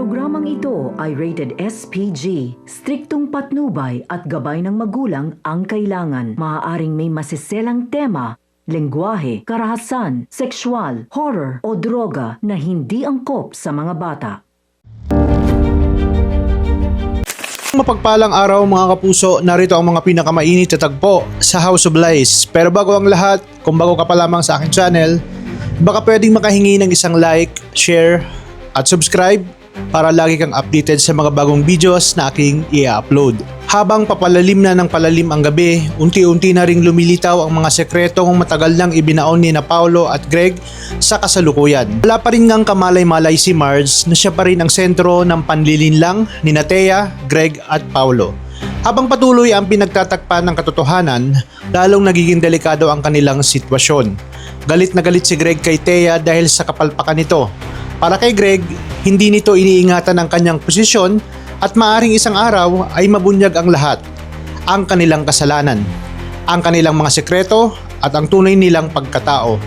Programang ito ay rated SPG. Striktong patnubay at gabay ng magulang ang kailangan. Maaaring may masiselang tema, lengguwahe, karahasan, sexual, horror o droga na hindi angkop sa mga bata. Mapagpalang araw mga kapuso, narito ang mga pinakamainit na tagpo sa House of Lies. Pero bago ang lahat, kung bago ka pa lamang sa aking channel, baka pwedeng makahingi ng isang like, share at subscribe para lagi kang updated sa mga bagong videos na aking i-upload. Habang papalalim na ng palalim ang gabi, unti-unti na ring lumilitaw ang mga sekretong matagal nang ibinaon ni na Paolo at Greg sa kasalukuyan. Wala pa rin ngang kamalay-malay si Marge na siya pa rin ang sentro ng panlilinlang ni Thea, Greg at Paolo. Habang patuloy ang pinagtatakpan ng katotohanan, lalong nagiging delikado ang kanilang sitwasyon. Galit na galit si Greg kay Thea dahil sa kapalpakan nito. Para kay Greg, hindi nito iniingatan ang kanyang posisyon at maaring isang araw ay mabunyag ang lahat, ang kanilang kasalanan, ang kanilang mga sekreto at ang tunay nilang pagkatao.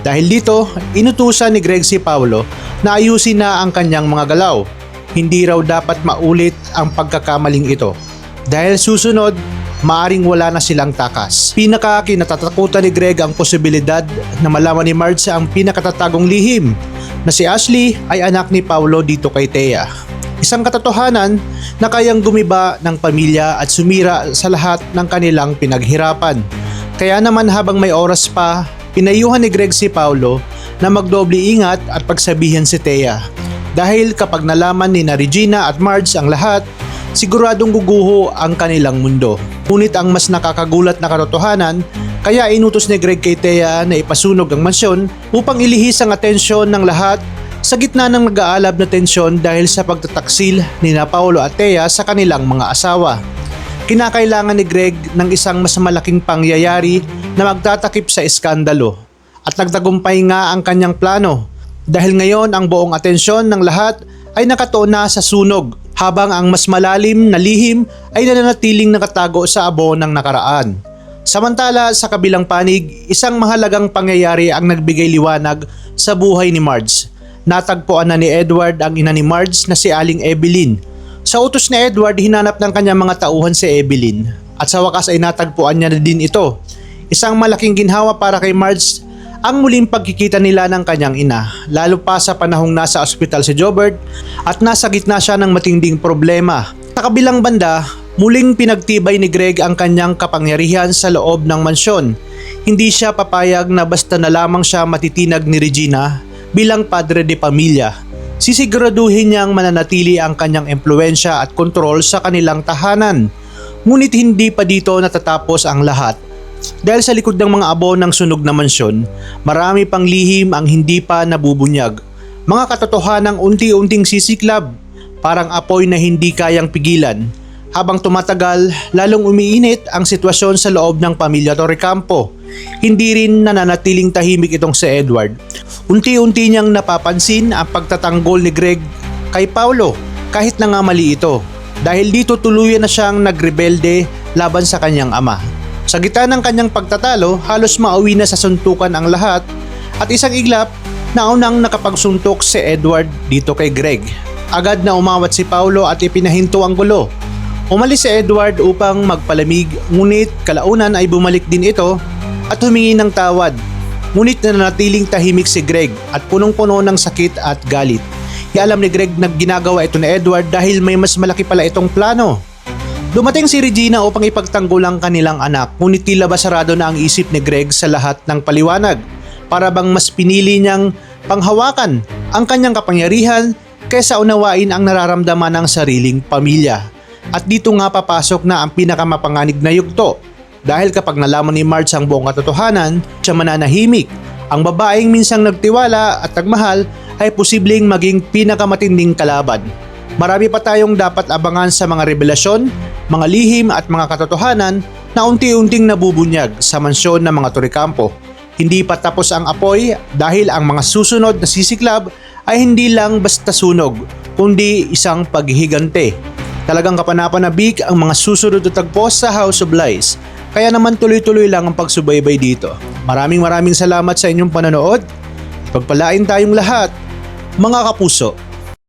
Dahil dito, inutusan ni Greg si Paolo na ayusin na ang kanyang mga galaw. Hindi raw dapat maulit ang pagkakamaling ito. Dahil susunod, maaring wala na silang takas. Pinakakinatatakutan ni Greg ang posibilidad na malaman ni Marge ang pinakatatagong lihim na si Ashley ay anak ni Paolo dito kay Thea. Isang katotohanan na kayang gumiba ng pamilya at sumira sa lahat ng kanilang pinaghirapan. Kaya naman habang may oras pa, pinayuhan ni Greg si Paolo na magdoble ingat at pagsabihan si Thea. Dahil kapag nalaman ni na Regina at Marge ang lahat, siguradong guguho ang kanilang mundo. Ngunit ang mas nakakagulat na katotohanan, kaya inutos ni Greg kay Thea na ipasunog ang mansyon upang ilihis ang atensyon ng lahat sa gitna ng nag-aalab na tensyon dahil sa pagtataksil ni na Paolo at Thea sa kanilang mga asawa. Kinakailangan ni Greg ng isang mas malaking pangyayari na magtatakip sa iskandalo at nagtagumpay nga ang kanyang plano dahil ngayon ang buong atensyon ng lahat ay nakatuon na sa sunog habang ang mas malalim na lihim ay nananatiling nakatago sa abo ng nakaraan. Samantala sa kabilang panig, isang mahalagang pangyayari ang nagbigay liwanag sa buhay ni Marge. Natagpuan na ni Edward ang ina ni Marge na si Aling Evelyn. Sa utos ni Edward, hinanap ng kanyang mga tauhan si Evelyn at sa wakas ay natagpuan niya na din ito. Isang malaking ginhawa para kay Marge ang muling pagkikita nila ng kanyang ina, lalo pa sa panahong nasa ospital si Jobert at nasa gitna siya ng matinding problema. Sa kabilang banda, muling pinagtibay ni Greg ang kanyang kapangyarihan sa loob ng mansyon. Hindi siya papayag na basta na lamang siya matitinag ni Regina bilang padre de pamilya. Sisiguraduhin niyang mananatili ang kanyang impluensya at kontrol sa kanilang tahanan. Ngunit hindi pa dito natatapos ang lahat. Dahil sa likod ng mga abo ng sunog na mansyon, marami pang lihim ang hindi pa nabubunyag. Mga katotohanang unti-unting sisiklab, parang apoy na hindi kayang pigilan. Habang tumatagal, lalong umiinit ang sitwasyon sa loob ng pamilya Torrecampo. Hindi rin nananatiling tahimik itong si Edward. Unti-unti niyang napapansin ang pagtatanggol ni Greg kay Paolo kahit na nga mali ito. Dahil dito tuluyan na siyang nagrebelde laban sa kanyang ama. Sa gitna ng kanyang pagtatalo, halos mauwi na sa suntukan ang lahat at isang iglap na unang nakapagsuntok si Edward dito kay Greg. Agad na umawat si Paolo at ipinahinto ang gulo. Umalis si Edward upang magpalamig, ngunit kalaunan ay bumalik din ito at humingi ng tawad. Ngunit nanatiling tahimik si Greg at punong-puno ng sakit at galit. Alam ni Greg na ginagawa ito ni Edward dahil may mas malaki pala itong plano. Dumating si Regina upang ipagtanggol ang kanilang anak, ngunit tila ba sarado na ang isip ni Greg sa lahat ng paliwanag. Para bang mas pinili niyang panghawakan ang kanyang kapangyarihan kaysa unawain ang nararamdaman ng sariling pamilya. At dito nga papasok na ang pinakamapanganib na yugto. Dahil kapag nalaman ni Marge ang buong katotohanan, siya mananahimik. Ang babaeng minsang nagtiwala at nagmahal ay posibleng maging pinakamatinding kalaban. Marami pa tayong dapat abangan sa mga revelasyon, mga lihim at mga katotohanan na unti-unting nabubunyag sa mansyon ng mga Torrecampo. Hindi pa tapos ang apoy dahil ang mga susunod na sisiklab ay hindi lang basta sunog, kundi isang paghihigante. Talagang kapanapanabik ang mga susunod na tagpo sa House of Lies. Kaya naman tuloy-tuloy lang ang pagsubaybay dito. Maraming salamat sa inyong panonood. Pagpalain tayong lahat, mga kapuso.